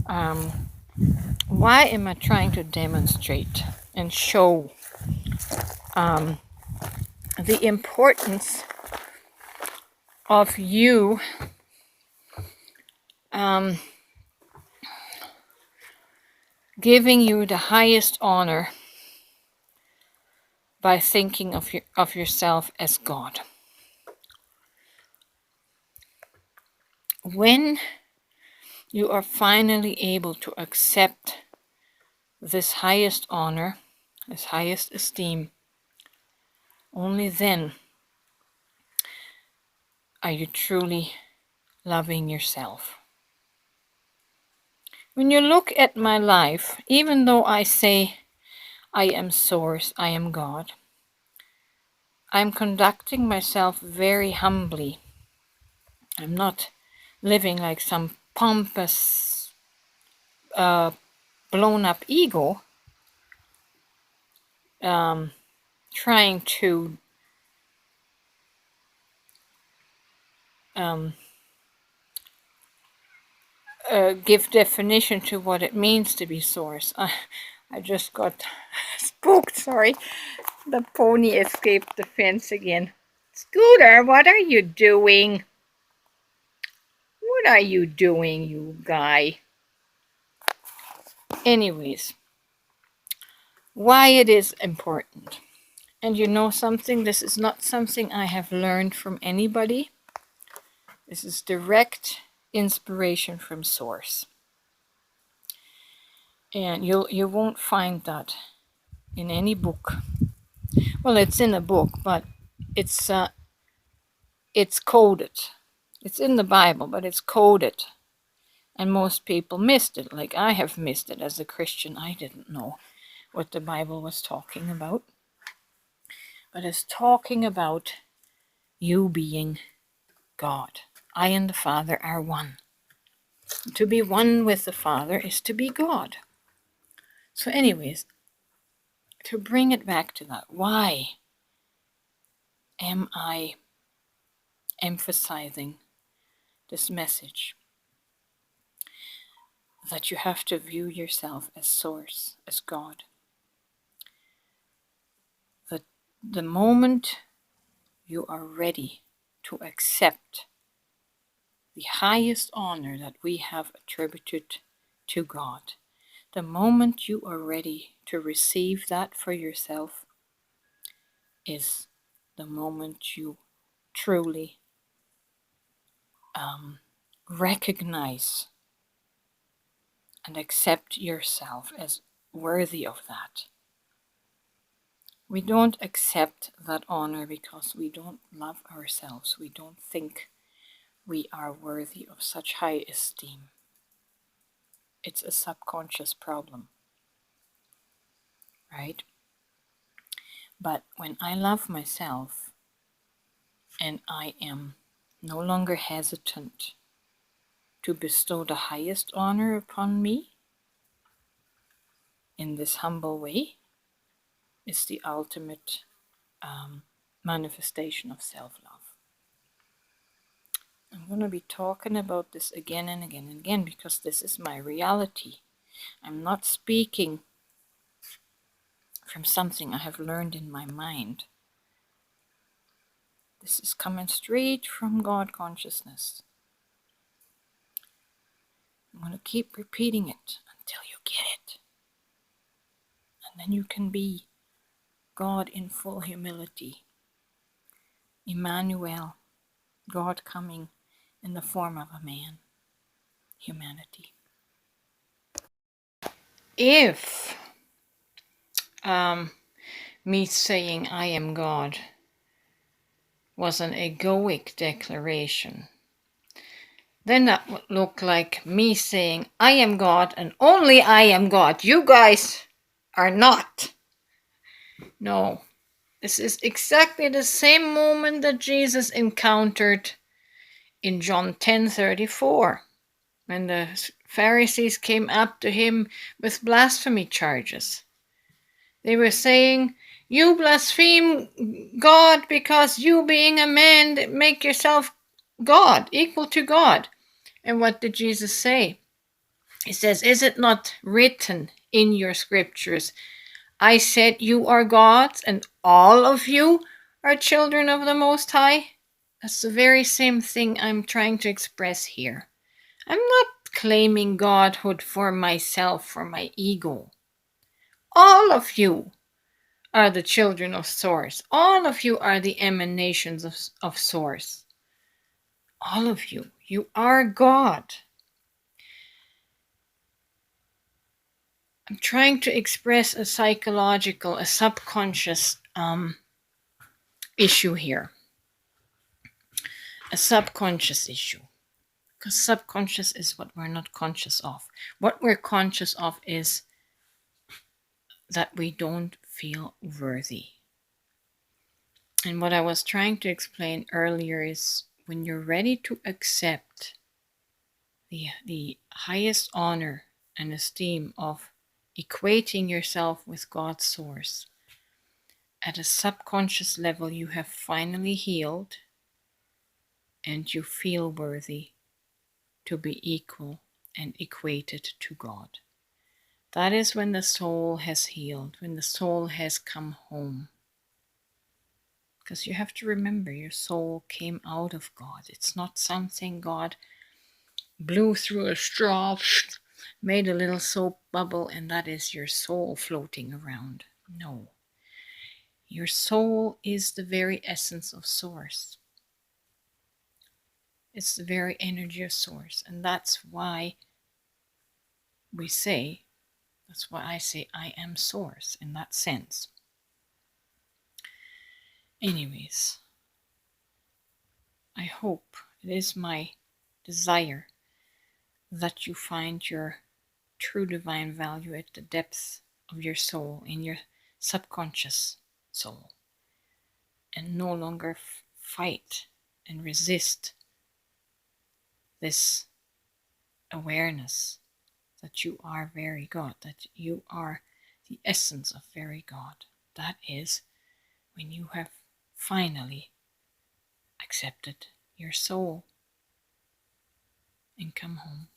Why am I trying to demonstrate and show the importance of you giving you the highest honor by thinking of yourself as God? When you are finally able to accept this highest honor, this highest esteem, only then are you truly loving yourself. When you look at my life, even though I say I am Source, I am God, I'm conducting myself very humbly. I'm not living like some pompous, blown up ego, trying to give definition to what it means to be Source. I just got spooked, sorry. The pony escaped the fence again. Scooter, what are you doing? What are you doing, you guy? Anyways, why it is important. And you know something? This is not something I have learned from anybody. This is direct inspiration from Source. And you won't find that in any book. Well, it's in a book, but it's coded. It's in the Bible, but it's coded. And most people missed it, like I have missed it as a Christian. I didn't know what the Bible was talking about. But it's talking about you being God. I and the Father are one. To be one with the Father is to be God. So anyways, to bring it back to that, why am I emphasizing this message? That you have to view yourself as Source, as God. That the moment you are ready to accept the highest honor that we have attributed to God, the moment you are ready to receive that for yourself is the moment you truly recognize and accept yourself as worthy of that. We don't accept that honor because we don't love ourselves. We don't think we are worthy of such high esteem. It's a subconscious problem, right? But when I love myself and I am no longer hesitant to bestow the highest honor upon me in this humble way, it's the ultimate manifestation of self-love. I'm going to be talking about this again and again and again because this is my reality. I'm not speaking from something I have learned in my mind. This is coming straight from God consciousness. I'm going to keep repeating it until you get it. And then you can be God in full humility. Emmanuel, God coming in the form of a man. Humanity. If me saying I am God was an egoic declaration, then that would look like me saying I am God and only I am God. You guys are not. No, this is exactly the same moment that Jesus encountered in John 10:34 when the Pharisees came up to him with blasphemy charges. They were saying, you blaspheme God because you being a man make yourself God, equal to God. And what did Jesus say? It says, "Is it not written in your scriptures, I said you are gods, and all of you are children of the Most High?" That's the very same thing I'm trying to express here. I'm not claiming godhood for myself, for my ego. All of you are the children of Source. All of you are the emanations of Source. All of you. You are God. I'm trying to express a psychological, a subconscious issue here. A subconscious issue. Because subconscious is what we're not conscious of. What we're conscious of is that we don't feel worthy. And what I was trying to explain earlier is when you're ready to accept the highest honor and esteem of equating yourself with God's source, at a subconscious level, you have finally healed and you feel worthy to be equal and equated to God. That is when the soul has healed, when the soul has come home. Because you have to remember, your soul came out of God. It's not something God blew through a straw, made a little soap bubble, and that is your soul floating around. No. Your soul is the very essence of Source. It's the very energy of Source. And that's why I say, I am Source in that sense. Anyways, I hope, it is my desire, that you find your true divine value at the depths of your soul, in your subconscious soul, and no longer fight and resist this awareness that you are very God, that you are the essence of very God. That is when you have finally accepted your soul and come home.